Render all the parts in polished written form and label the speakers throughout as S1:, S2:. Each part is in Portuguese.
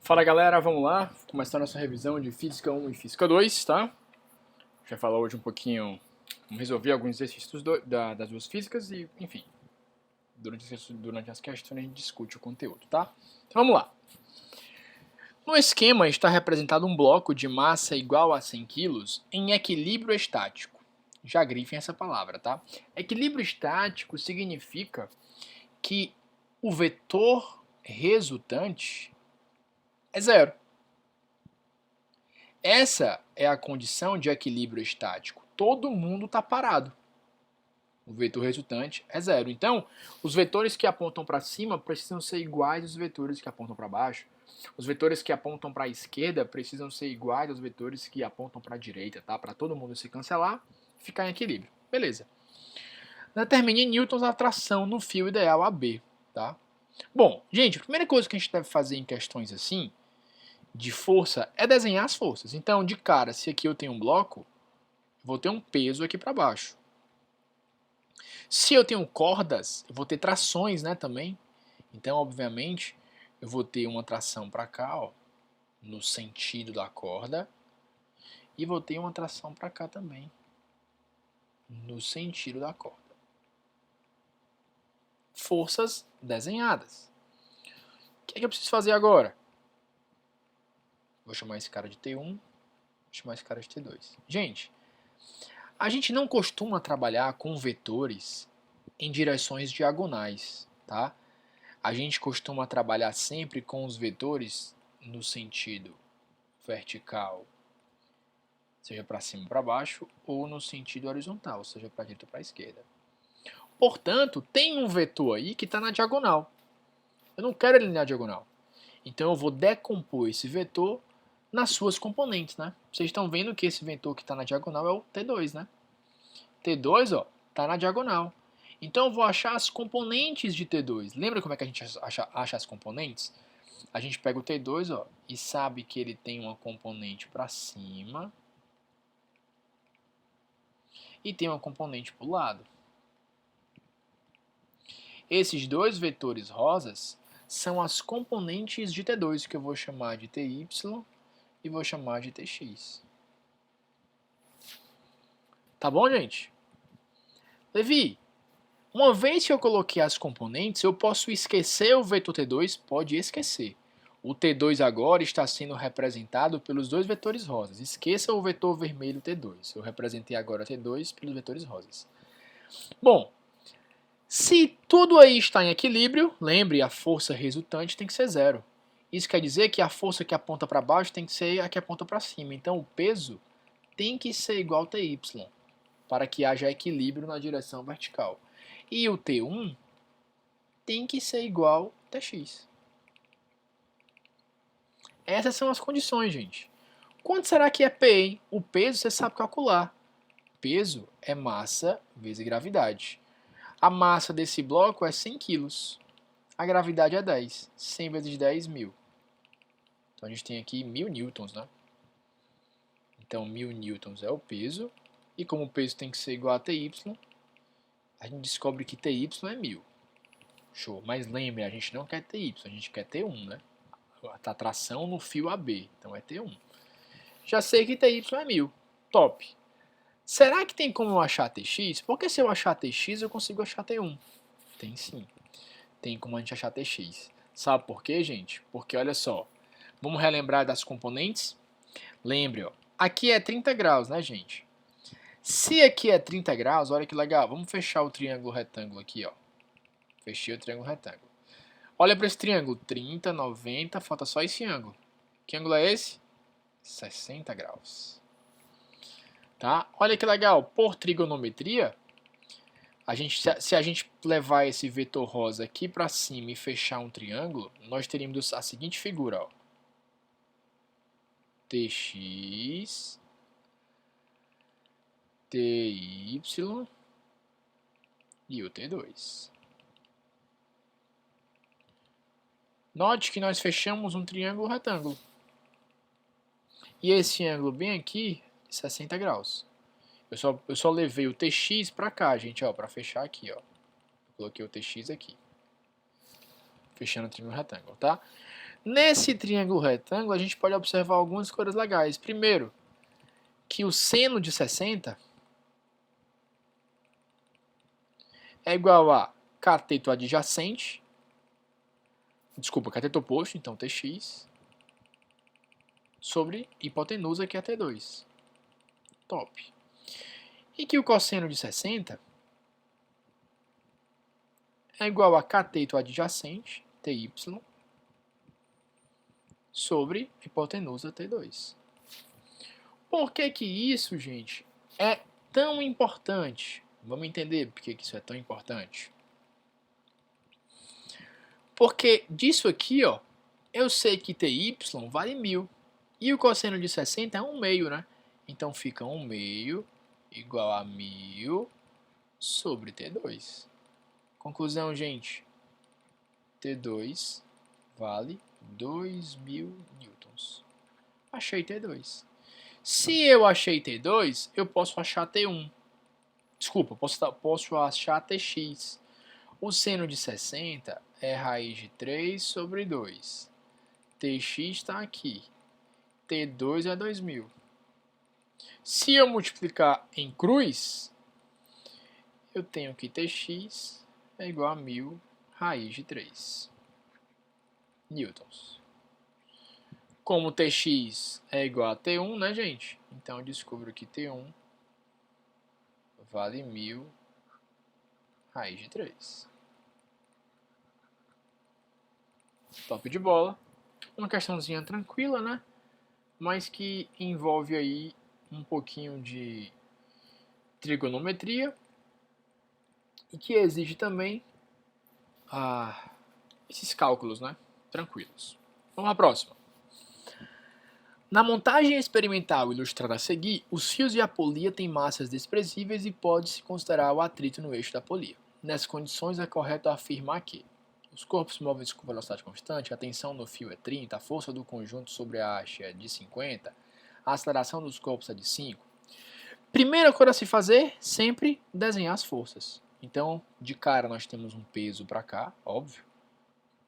S1: Fala galera, vamos lá, começar nossa revisão de Física 1 e Física 2, tá? Já falar hoje um pouquinho, vamos resolver alguns exercícios das duas físicas e, enfim, durante as questões a gente discute o conteúdo, tá? Então vamos lá. No esquema está representado um bloco de massa igual a 100 kg em equilíbrio estático. Já grifem essa palavra, tá? Equilíbrio estático significa que o vetor resultante é zero. Essa é a condição de equilíbrio estático. Todo mundo está parado. O vetor resultante é zero. Então, os vetores que apontam para cima precisam ser iguais aos vetores que apontam para baixo. Os vetores que apontam para a esquerda precisam ser iguais aos vetores que apontam para a direita, tá? Para todo mundo se cancelar e ficar em equilíbrio. Beleza. Determine newtons a tração no fio ideal AB, tá? Bom, gente, a primeira coisa que a gente deve fazer em questões assim de força é desenhar as forças. Então, de cara, se aqui eu tenho um bloco, vou ter um peso aqui para baixo. Se eu tenho cordas, eu vou ter trações, né, também. Então, obviamente, eu vou ter uma tração para cá, ó, no sentido da corda, e vou ter uma tração para cá também, no sentido da corda. Forças desenhadas. O que é que eu preciso fazer agora? Vou chamar esse cara de T1, vou chamar esse cara de T2. Gente, a gente não costuma trabalhar com vetores em direções diagonais, tá? A gente costuma trabalhar sempre com os vetores no sentido vertical, seja para cima ou para baixo, ou no sentido horizontal, seja para a direita ou para a esquerda. Portanto, tem um vetor aí que está na diagonal. Eu não quero ele na diagonal. Então eu vou decompor esse vetor nas suas componentes, né? Vocês estão vendo que esse vetor que está na diagonal é o T2, né? T2, ó, está na diagonal. Então eu vou achar as componentes de T2. Lembra como é que a gente acha as componentes? A gente pega o T2, ó, e sabe que ele tem uma componente para cima e tem uma componente para o lado. Esses dois vetores rosas são as componentes de T2, que eu vou chamar de TY e vou chamar de TX. Tá bom, gente? Levi, uma vez que eu coloquei as componentes, eu posso esquecer o vetor T2? Pode esquecer. O T2 agora está sendo representado pelos dois vetores rosas. Esqueça o vetor vermelho T2. Eu representei agora T2 pelos vetores rosas. Bom, se tudo aí está em equilíbrio, lembre, a força resultante tem que ser zero. Isso quer dizer que a força que aponta para baixo tem que ser a que aponta para cima. Então o peso tem que ser igual a TY, para que haja equilíbrio na direção vertical. E o T1 tem que ser igual a TX. Essas são as condições, gente. Quanto será que é P, hein? O peso você sabe calcular. Peso é massa vezes gravidade. A massa desse bloco é 100 kg. A gravidade é 10. 100 vezes 10, 1000. Então a gente tem aqui 1000 newtons, né? Então 1000 newtons é o peso. E como o peso tem que ser igual a TY, a gente descobre que TY é 1000. Show. Mas lembre, a gente não quer TY, a gente quer T1, né? A tração no fio AB. Então é T1. Já sei que TY é 1000. Top. Será que tem como eu achar TX? Porque se eu achar TX, eu consigo achar T1. Tem sim. Tem como a gente achar TX. Sabe por quê, gente? Porque olha só. Vamos relembrar das componentes? Lembre, ó. Aqui é 30 graus, né, gente? Se aqui é 30 graus, olha que legal. Vamos fechar o triângulo retângulo aqui, ó. Fechei o triângulo retângulo. Olha para esse triângulo. 30, 90, falta só esse ângulo. Que ângulo é esse? 60 graus. Tá? Olha que legal. Por trigonometria, se a gente levar esse vetor rosa aqui para cima e fechar um triângulo, nós teríamos a seguinte figura, ó. TX, TY e o T2. Note que nós fechamos um triângulo retângulo. E esse ângulo bem aqui, 60 graus. Eu só levei o TX para cá, gente, ó, para fechar aqui, ó. Coloquei o TX aqui. Fechando o triângulo retângulo, tá? Nesse triângulo retângulo, a gente pode observar algumas coisas legais. Primeiro, que o seno de 60 é igual a cateto adjacente, desculpa, cateto oposto, então Tx, sobre hipotenusa, que é T2. Top. E que o cosseno de 60 é igual a cateto adjacente, Ty, sobre hipotenusa T2. Por que que isso, gente, é tão importante? Vamos entender por que isso é tão importante. Porque disso aqui, ó, eu sei que Ty vale 1000. E o cosseno de 60 é 1 meio, né? Então fica 1 meio igual a 1000 sobre T2. Conclusão, gente. T2 vale 2000 newtons. Achei T2. Se eu achei T2, eu posso achar T1. Desculpa, posso achar Tx. O seno de 60 é raiz de 3 sobre 2. Tx está aqui. T2 é 2000. Se eu multiplicar em cruz, eu tenho que Tx é igual a 1000 raiz de 3 newtons. Como Tx é igual a T1, né, gente? Então eu descubro que T1 vale 1000 raiz de 3. Top de bola. Uma questãozinha tranquila, né? Mas que envolve aí um pouquinho de trigonometria e que exige também esses cálculos, né? Tranquilos. Vamos à próxima. Na montagem experimental ilustrada a seguir, os fios de apolia têm massas desprezíveis e pode-se considerar o atrito no eixo da apolia. Nessas condições, é correto afirmar que os corpos móveis com velocidade constante, a tensão no fio é 30, a força do conjunto sobre a haste é de 50, a aceleração dos corpos é de 5. Primeira coisa a se fazer, sempre desenhar as forças. Então, de cara, nós temos um peso para cá, óbvio.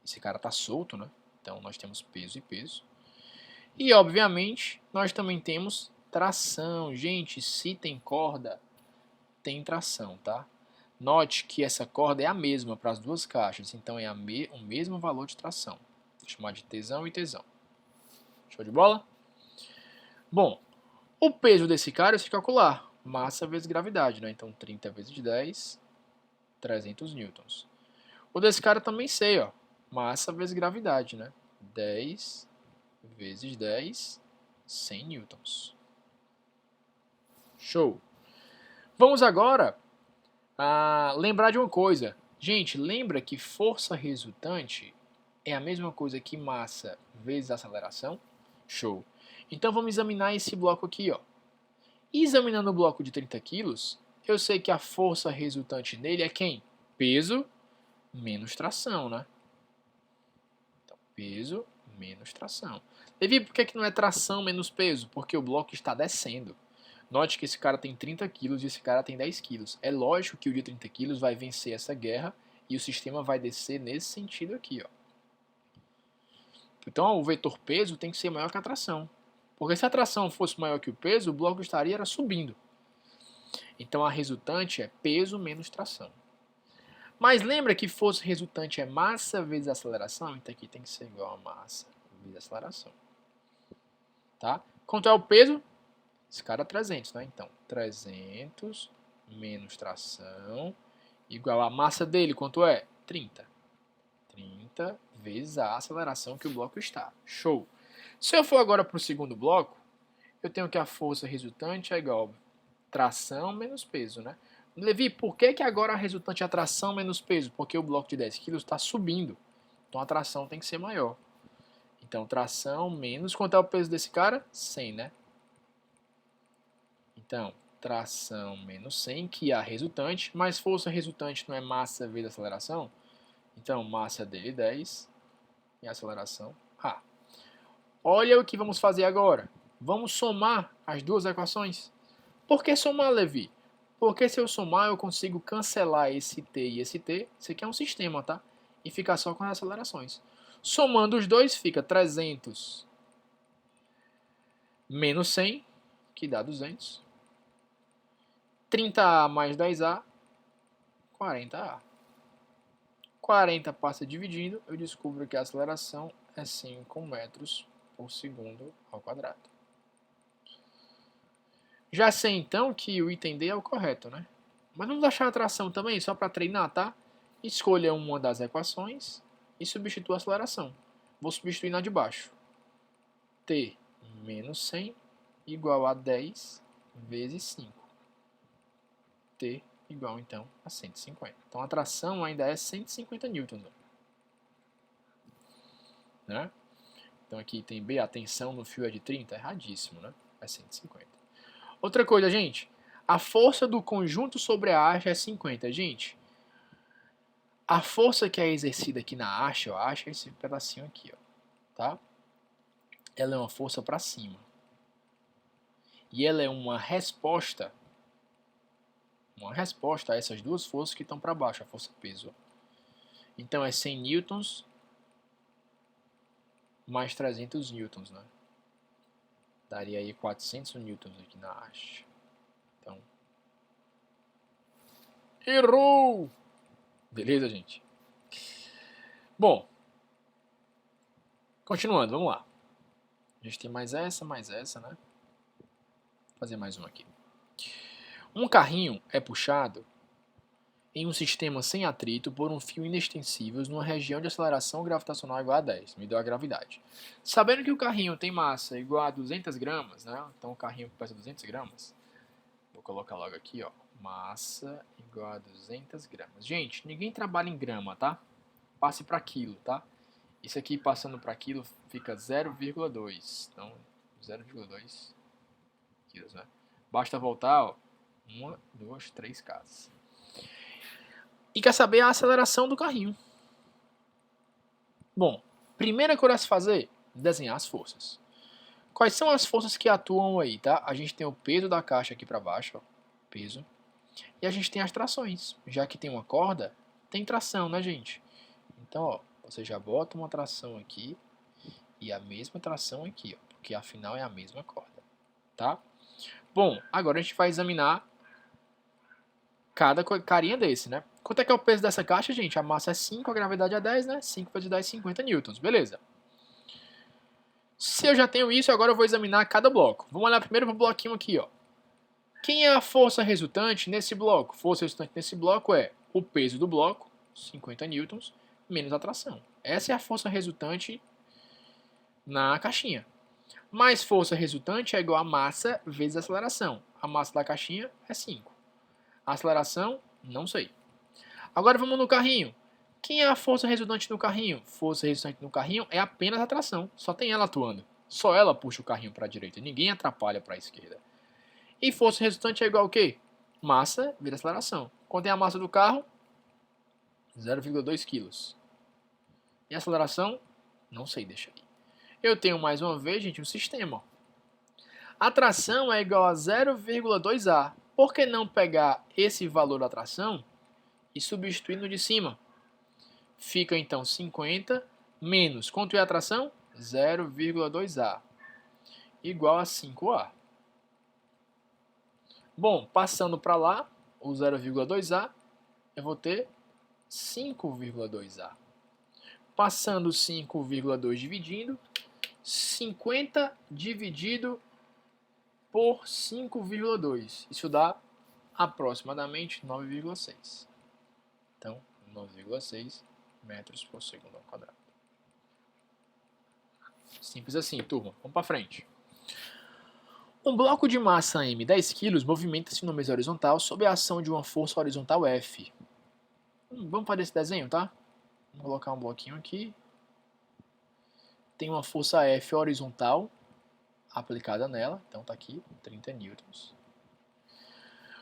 S1: Esse cara está solto, né? Então, nós temos peso e peso. E, obviamente, nós também temos tração. Gente, se tem corda, tem tração, tá? Note que essa corda é a mesma para as duas caixas, então é o mesmo valor de tração. Vou chamar de tesão e tesão. Show de bola? Bom, o peso desse cara é se calcular. Massa vezes gravidade, né? Então 30 vezes 10, 300 newtons. O desse cara também sei, ó. Massa vezes gravidade, né? 10 vezes 10, 100 newtons. Show! Vamos agora lembrar de uma coisa. Gente, lembra que força resultante é a mesma coisa que massa vezes aceleração? Show! Então vamos examinar esse bloco aqui, ó. Examinando o bloco de 30 kg, eu sei que a força resultante nele é quem? Peso menos tração, né? Então, peso menos tração. Levi, por que não é tração menos peso? Porque o bloco está descendo. Note que esse cara tem 30 kg e esse cara tem 10 kg. É lógico que o de 30 kg vai vencer essa guerra e o sistema vai descer nesse sentido aqui, ó. Então, o vetor peso tem que ser maior que a tração. Porque se a tração fosse maior que o peso, o bloco estaria subindo. Então, a resultante é peso menos tração. Mas lembra que força resultante é massa vezes aceleração? Então, aqui tem que ser igual a massa vezes aceleração. Tá? Quanto é o peso? Esse cara é 300, né? Então, 300 menos tração igual a massa dele, quanto é? 30. 30 vezes a aceleração que o bloco está. Show! Se eu for agora para o segundo bloco, eu tenho que a força resultante é igual a tração menos peso, né? Levi, por que agora a resultante é a tração menos peso? Porque o bloco de 10 kg está subindo. Então a tração tem que ser maior. Então tração menos... Quanto é o peso desse cara? 100, né? Então, tração menos 100, que é a resultante. Mas força resultante não é massa vezes aceleração? Então, massa dele 10 e aceleração A. Olha o que vamos fazer agora. Vamos somar as duas equações. Por que somar, Levi? Porque se eu somar, eu consigo cancelar esse T e esse T. Isso aqui é um sistema, tá? E ficar só com as acelerações. Somando os dois, fica 300 menos 100, que dá 200. 30A mais 10A, 40A. 40 passa dividindo, eu descubro que a aceleração é 5 metros por segundo ao quadrado. Já sei então que o item D é o correto, né? Mas vamos achar a atração também, só para treinar, tá? Escolha uma das equações e substitua a aceleração. Vou substituir na de baixo. T menos 100 igual a 10 vezes 5. T igual, então, a 150. Então, a tração ainda é 150 newtons. Né? Então, aqui tem B, a tensão no fio é de 30, erradíssimo, né? É 150. Outra coisa, gente, a força do conjunto sobre a haste é 50. Gente, a força que é exercida aqui na haste, ó, a haste é esse pedacinho aqui, ó, tá? Ela é uma força para cima. E ela é uma resposta a essas duas forças que estão para baixo, a força-peso. Então, é 100 newtons mais 300 newtons, né? Daria aí 400 newtons aqui na haste. Então, errou! Beleza, gente? Bom, continuando, vamos lá. A gente tem mais essa, né? Vou fazer mais uma aqui. Um carrinho é puxado em um sistema sem atrito por um fio inextensível numa região de aceleração gravitacional igual a 10, mediu a gravidade. Sabendo que o carrinho tem massa igual a 200 gramas, né? Então o carrinho pesa 200 gramas. Vou colocar logo aqui, ó. Massa igual a 200 gramas. Gente, ninguém trabalha em grama, tá? Passe para quilo, tá? Isso aqui passando para quilo fica 0,2. Então, 0,2 quilos, né? Basta voltar, ó. 1, 2, 3 casas. E quer saber a aceleração do carrinho. Bom, primeira coisa a se fazer, desenhar as forças. Quais são as forças que atuam aí, tá? A gente tem o peso da caixa aqui para baixo, ó, peso. E a gente tem as trações. Já que tem uma corda, tem tração, né, gente? Então, ó, você já bota uma tração aqui e a mesma tração aqui, ó, porque afinal é a mesma corda, tá? Bom, agora a gente vai examinar cada carinha desse, né? Quanto é que é o peso dessa caixa, gente? A massa é 5, a gravidade é 10, né? 5 vezes 10, 50 newtons, beleza. Se eu já tenho isso, agora eu vou examinar cada bloco. Vamos olhar primeiro para o bloquinho aqui, ó. Quem é a força resultante nesse bloco? Força resultante nesse bloco é o peso do bloco, 50 newtons, menos a tração. Essa é a força resultante na caixinha. Mais força resultante é igual a massa vezes a aceleração. A massa da caixinha é 5. A aceleração, não sei. Agora vamos no carrinho. Quem é a força resultante no carrinho? Força resultante no carrinho é apenas a tração. Só tem ela atuando. Só ela puxa o carrinho para a direita. Ninguém atrapalha para a esquerda. E força resultante é igual a quê? Massa vezes aceleração. Quanto é a massa do carro? 0,2 kg. E a aceleração? Não sei, deixa aí. Eu tenho mais uma vez, gente, um sistema. A tração é igual a 0,2A. Por que não pegar esse valor da tração e substituir no de cima? Fica então 50 menos, quanto é a tração? 0,2A. Igual a 5A. Bom, passando para lá, o 0,2A, eu vou ter 5,2A. Passando 5,2 dividindo, 50 dividido por 5,2. Isso dá aproximadamente 9,6. Então, 9,6 metros por segundo ao quadrado. Simples assim, turma. Vamos para frente. Um bloco de massa M, 10 kg, movimenta-se numa mesa horizontal sob a ação de uma força horizontal F. Vamos fazer esse desenho, tá? Vou colocar um bloquinho aqui. Tem uma força F horizontal aplicada nela, então tá aqui, 30 newtons.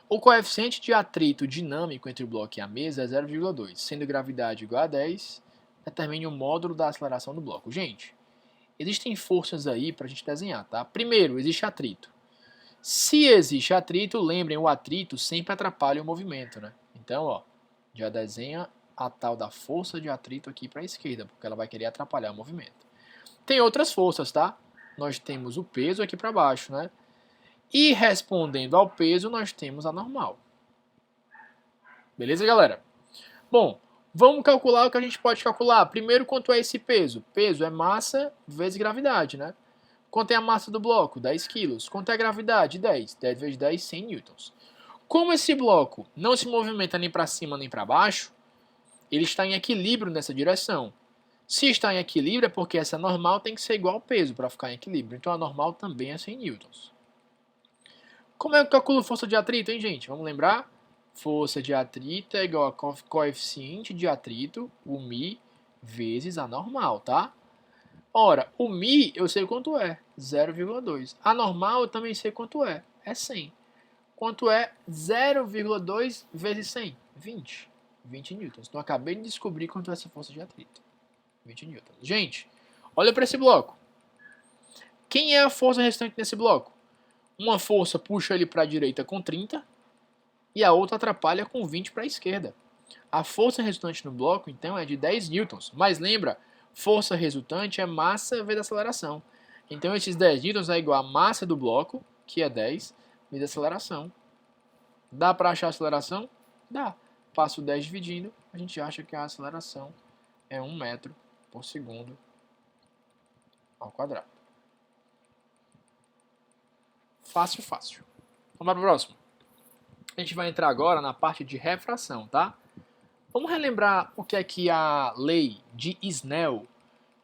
S1: O coeficiente de atrito dinâmico entre o bloco e a mesa é 0,2, sendo gravidade igual a 10, determine o módulo da aceleração do bloco. Gente, existem forças aí para a gente desenhar, tá? Primeiro, existe atrito. Se existe atrito, lembrem, o atrito sempre atrapalha o movimento, né? Então, ó, já desenha a tal da força de atrito aqui para a esquerda, porque ela vai querer atrapalhar o movimento. Tem outras forças, tá? Nós temos o peso aqui para baixo, né? E respondendo ao peso, nós temos a normal. Beleza, galera? Bom, vamos calcular o que a gente pode calcular. Primeiro, quanto é esse peso? Peso é massa vezes gravidade, né? Quanto é a massa do bloco? 10 quilos. Quanto é a gravidade? 10. 10 vezes 10, 100 newtons. Como esse bloco não se movimenta nem para cima nem para baixo, ele está em equilíbrio nessa direção. Se está em equilíbrio é porque essa normal tem que ser igual ao peso para ficar em equilíbrio. Então a normal também é 100 newtons. Como é que eu calculo força de atrito, hein, gente? Vamos lembrar? Força de atrito é igual a coeficiente de atrito, o μ, vezes a normal, tá? Ora, o μ eu sei quanto é, 0,2. A normal eu também sei quanto é 100. Quanto é 0,2 vezes 100? 20. 20 newtons. Então, eu acabei de descobrir quanto é essa força de atrito. 20 newtons. Gente, olha para esse bloco. Quem é a força restante nesse bloco? Uma força puxa ele para a direita com 30 e a outra atrapalha com 20 para a esquerda. A força resultante no bloco, então, é de 10 newtons. Mas lembra, força resultante é massa vezes aceleração. Então, esses 10 newtons é igual a massa do bloco, que é 10, vezes aceleração. Dá para achar a aceleração? Dá. Passo 10 dividindo, a gente acha que a aceleração é 1 metro por segundo ao quadrado. Fácil, fácil. Vamos para o próximo. A gente vai entrar agora na parte de refração, tá? Vamos relembrar o que é que a lei de Snell,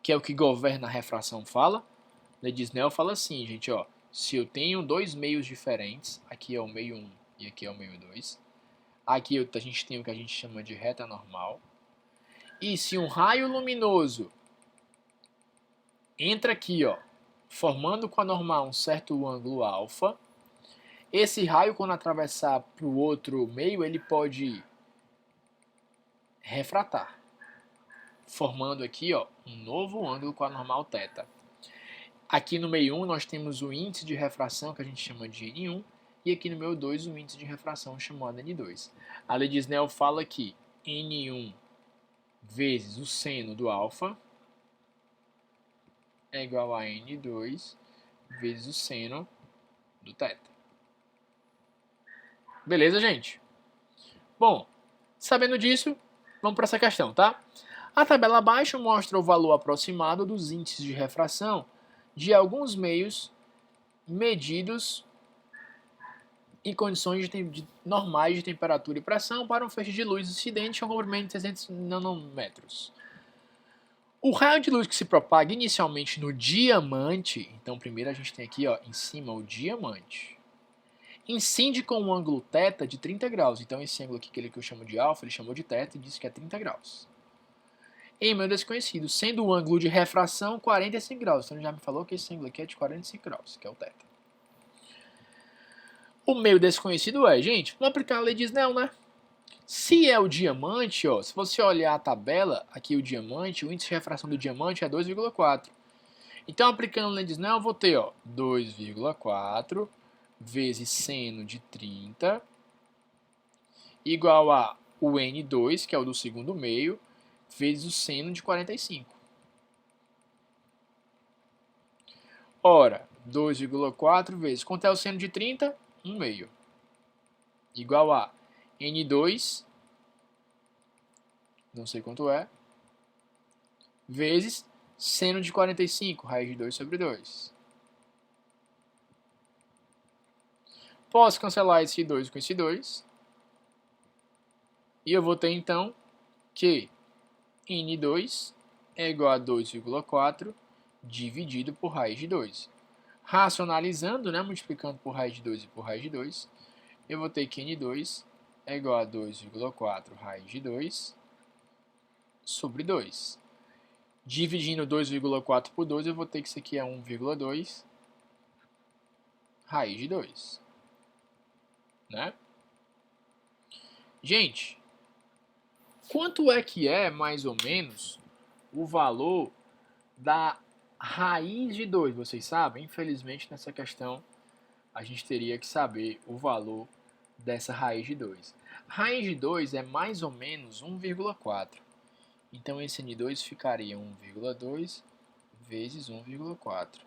S1: que é o que governa a refração, fala? A lei de Snell fala assim, gente, ó. Se eu tenho dois meios diferentes, aqui é o meio 1 e aqui é o meio 2, aqui a gente tem o que a gente chama de reta normal. E se um raio luminoso entra aqui, ó, formando com a normal um certo ângulo alfa, esse raio, quando atravessar para o outro meio, ele pode refratar, formando aqui, ó, um novo ângulo com a normal θ. Aqui no meio 1 nós temos o índice de refração, que a gente chama de N1, e aqui no meio 2 o índice de refração chamado N2. A lei de Snell fala que N1 vezes o seno do alfa é igual a N2 vezes o seno do θ. Beleza, gente? Bom, sabendo disso, vamos para essa questão, tá? A tabela abaixo mostra o valor aproximado dos índices de refração de alguns meios medidos em condições normais de temperatura e pressão para um feixe de luz incidente com comprimento de 300 nanômetros. O raio de luz que se propaga inicialmente no diamante, então primeiro a gente tem aqui, ó, em cima o diamante, incide com um ângulo θ de 30 graus. Então esse ângulo aqui, que eu chamo de alfa, ele chamou de θ e disse que é 30 graus. Em meio desconhecido, sendo o ângulo de refração 45 graus. Então ele já me falou que esse ângulo aqui é de 45 graus, que é o θ. O meio desconhecido é, gente, vamos aplicar a lei de Snell, né? Se é o diamante, ó, se você olhar a tabela, aqui o diamante, o índice de refração do diamante é 2,4. Então, aplicando a lei de Snell, eu vou ter, ó, 2,4 vezes seno de 30 igual a o N2, que é o do segundo meio, vezes o seno de 45. Ora, 2,4 vezes, quanto é o seno de 30? 1 meio. Igual a N2, não sei quanto é, vezes seno de 45, raiz de 2 sobre 2. Posso cancelar esse 2 com esse 2. E eu vou ter, então, que N2 é igual a 2,4 dividido por raiz de 2. Racionalizando, né, multiplicando por raiz de 2 e por raiz de 2, eu vou ter que N2 é igual a 2,4 raiz de 2 sobre 2. Dividindo 2,4 por 2, eu vou ter que isso aqui é 1,2 raiz de 2. Né? Gente, quanto é que é, mais ou menos, o valor da raiz de 2? Vocês sabem? Infelizmente, nessa questão, a gente teria que saber o valor dessa raiz de 2. Raiz de 2 é mais ou menos 1,4. Então, esse N2 ficaria 1,2 vezes 1,4.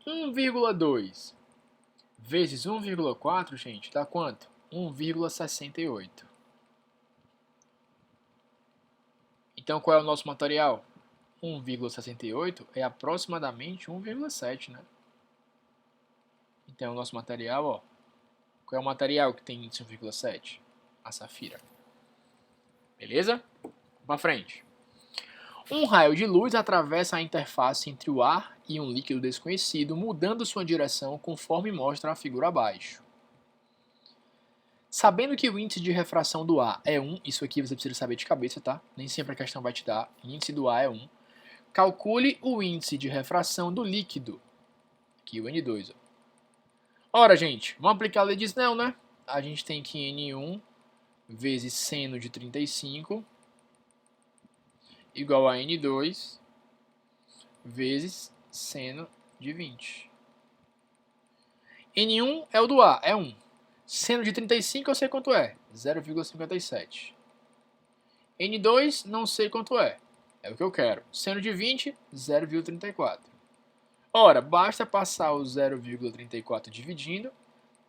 S1: 1,2 vezes 1,4, gente, dá quanto? 1,68. Então, qual é o nosso material? 1,68 é aproximadamente 1,7, né? Então, o nosso material, ó, qual é o material que tem índice 1,7? A safira. Beleza? Para frente. Um raio de luz atravessa a interface entre o ar e um líquido desconhecido, mudando sua direção conforme mostra a figura abaixo. Sabendo que o índice de refração do ar é 1, isso aqui você precisa saber de cabeça, tá? Nem sempre a questão vai te dar. O índice do ar é 1. Calcule o índice de refração do líquido. Aqui o N2. Ó. Ora, gente, vamos aplicar a lei de Snell, né? A gente tem que N1 vezes seno de 35 igual a N2 vezes seno de 20. N1 é o do ar, é 1. Seno de 35 eu sei quanto é, 0,57. N2 não sei quanto é o que eu quero. Seno de 20, 0,34. Ora, basta passar o 0,34 dividindo,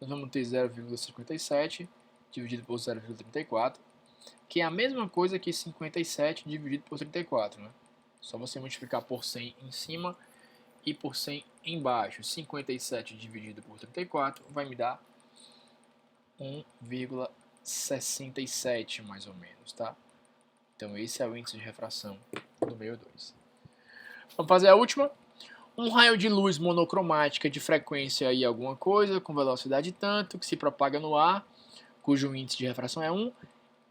S1: nós vamos ter 0,57 dividido por 0,34, que é a mesma coisa que 57 dividido por 34, né? Só você multiplicar por 100 em cima e por 100 embaixo. 57 dividido por 34 vai me dar 1,67 mais ou menos, tá? Então esse é o índice de refração do meio 2. Vamos fazer a última. Um raio de luz monocromática de frequência e alguma coisa, com velocidade tanto, que se propaga no ar, cujo índice de refração é 1,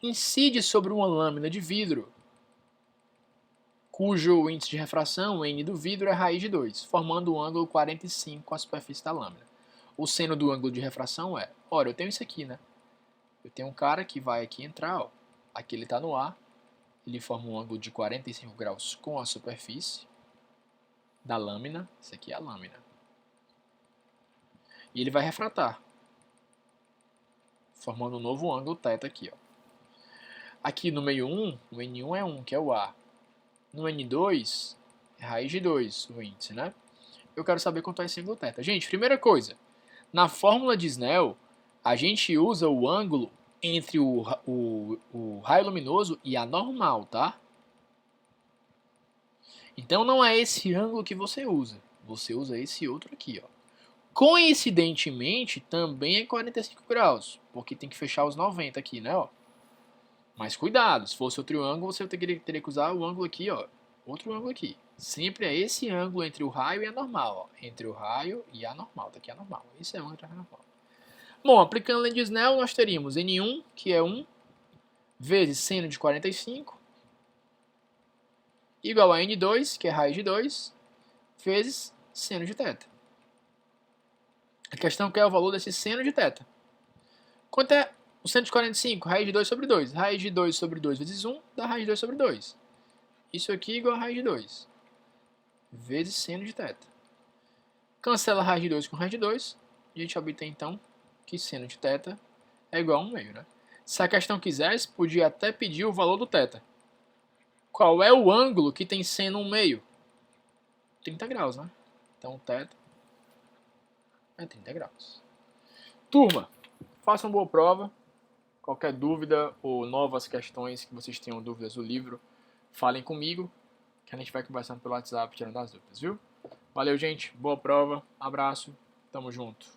S1: incide sobre uma lâmina de vidro, cujo índice de refração, N do vidro, é raiz de 2, formando um ângulo 45 com a superfície da lâmina. O seno do ângulo de refração é... Ora, eu tenho isso aqui, né? Eu tenho um cara que vai aqui entrar, ó. Aqui ele está no ar, ele forma um ângulo de 45 graus com a superfície da lâmina. Isso aqui é a lâmina. E ele vai refratar, formando um novo ângulo θ aqui, ó. Aqui no meio 1, o N1 é 1, que é o ar. No N2, é raiz de 2 o índice, né? Eu quero saber quanto é esse ângulo θ. Gente, primeira coisa, na fórmula de Snell, a gente usa o ângulo entre o raio luminoso e a normal, tá? Então não é esse ângulo que você usa esse outro aqui, ó. Coincidentemente, também é 45 graus, porque tem que fechar os 90 aqui, né, ó. Mas cuidado, se fosse outro ângulo, você teria que usar o ângulo aqui, ó. Outro ângulo aqui. Sempre é esse ângulo entre o raio e a normal, ó. Entre o raio e a normal. Tá aqui a normal. Esse é o ângulo entre a normal. Bom, aplicando a lei de Snell, nós teríamos N1, que é 1, vezes seno de 45, igual a N2, que é raiz de 2, vezes seno de θ. A questão é o valor desse seno de θ. Quanto é o seno de 45? Raiz de 2 sobre 2. Raiz de 2 sobre 2 vezes 1 dá raiz de 2 sobre 2. Isso aqui é igual a raiz de 2 vezes seno de θ. Cancela raiz de 2 com raiz de 2. E a gente obtém, então, que seno de θ é igual a 1 meio, né? Se a questão quisesse, podia até pedir o valor do θ. Qual é o ângulo que tem seno 1 meio? 30 graus, né? Então, θ é 30 graus. Turma, façam boa prova. Qualquer dúvida ou novas questões que vocês tenham dúvidas do livro, falem comigo, que a gente vai conversando pelo WhatsApp, tirando as dúvidas, viu? Valeu, gente. Boa prova. Abraço. Tamo junto.